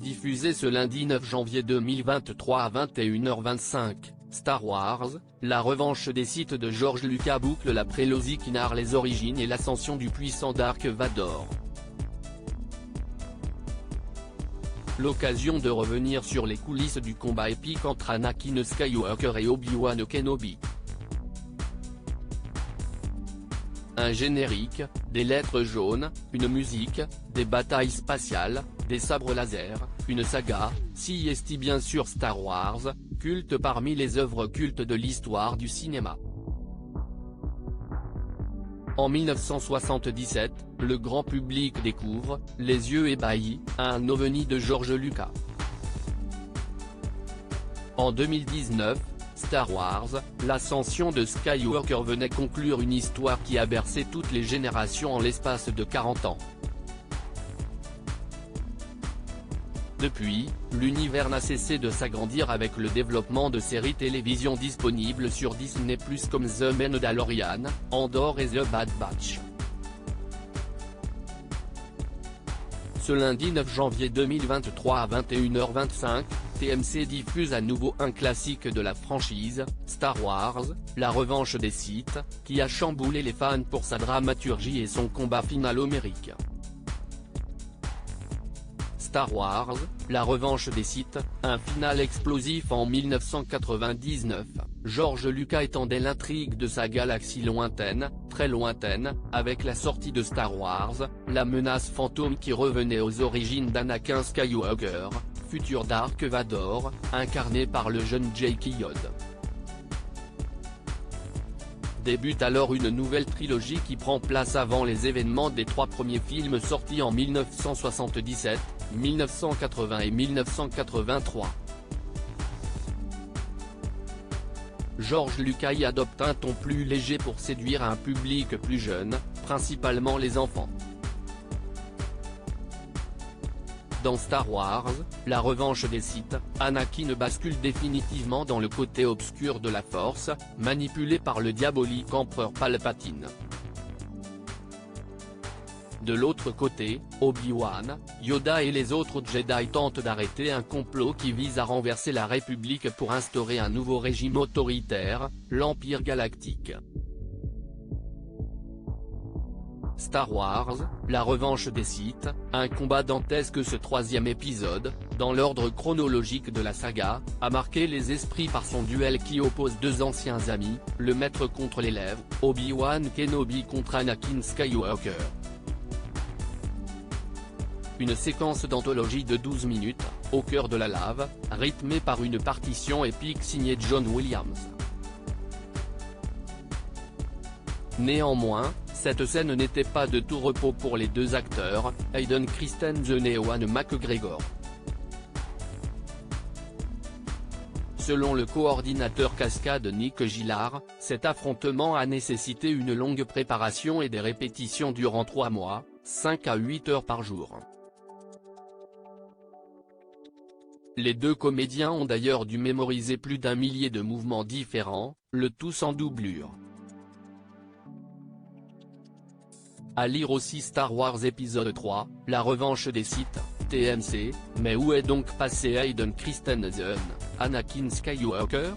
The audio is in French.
Diffusé ce lundi 9 janvier 2023 à 21h25, Star Wars, la revanche des Sith de George Lucas boucle la prélogie qui narre les origines et l'ascension du puissant Dark Vador. L'occasion de revenir sur les coulisses du combat épique entre Anakin Skywalker et Obi-Wan Kenobi. Un générique, des lettres jaunes, une musique, des batailles spatiales, des sabres laser, une saga, si est bien sûr Star Wars, culte parmi les œuvres cultes de l'histoire du cinéma. En 1977, le grand public découvre, les yeux ébahis, un ovni de George Lucas. En 2019, Star Wars, l'ascension de Skywalker venait conclure une histoire qui a bercé toutes les générations en l'espace de 40 ans. Depuis, l'univers n'a cessé de s'agrandir avec le développement de séries télévision disponibles sur Disney+, comme The Mandalorian, Andor et The Bad Batch. Ce lundi 9 janvier 2023 à 21h25, TMC diffuse à nouveau un classique de la franchise, Star Wars, la revanche des Sith, qui a chamboulé les fans pour sa dramaturgie et son combat final homérique. Star Wars, la revanche des Sith, un final explosif en 1999, George Lucas étendait l'intrigue de sa galaxie lointaine, très lointaine, avec la sortie de Star Wars, la menace fantôme qui revenait aux origines d'Anakin Skywalker, futur Dark Vador, incarné par le jeune Jake Yoda. Débute alors une nouvelle trilogie qui prend place avant les événements des trois premiers films sortis en 1977, 1980 et 1983. George Lucas y adopte un ton plus léger pour séduire un public plus jeune, principalement les enfants. Dans Star Wars, la revanche des Sith, Anakin bascule définitivement dans le côté obscur de la Force, manipulé par le diabolique empereur Palpatine. De l'autre côté, Obi-Wan, Yoda et les autres Jedi tentent d'arrêter un complot qui vise à renverser la République pour instaurer un nouveau régime autoritaire, l'Empire Galactique. Star Wars, la revanche des Sith, un combat dantesque. Ce troisième épisode, dans l'ordre chronologique de la saga, a marqué les esprits par son duel qui oppose deux anciens amis, le maître contre l'élève, Obi-Wan Kenobi contre Anakin Skywalker. Une séquence d'anthologie de 12 minutes, au cœur de la lave, rythmée par une partition épique signée John Williams. Néanmoins, cette scène n'était pas de tout repos pour les deux acteurs, Hayden Christensen et Ewan McGregor. Selon le coordinateur cascade Nick Gillard, cet affrontement a nécessité une longue préparation et des répétitions durant 3 mois, 5 à 8 heures par jour. Les deux comédiens ont d'ailleurs dû mémoriser plus d'1 millier de mouvements différents, le tout sans doublure. À lire aussi Star Wars épisode 3, la revanche des Sith, TMC, mais où est donc passé Hayden Christensen, Anakin Skywalker ?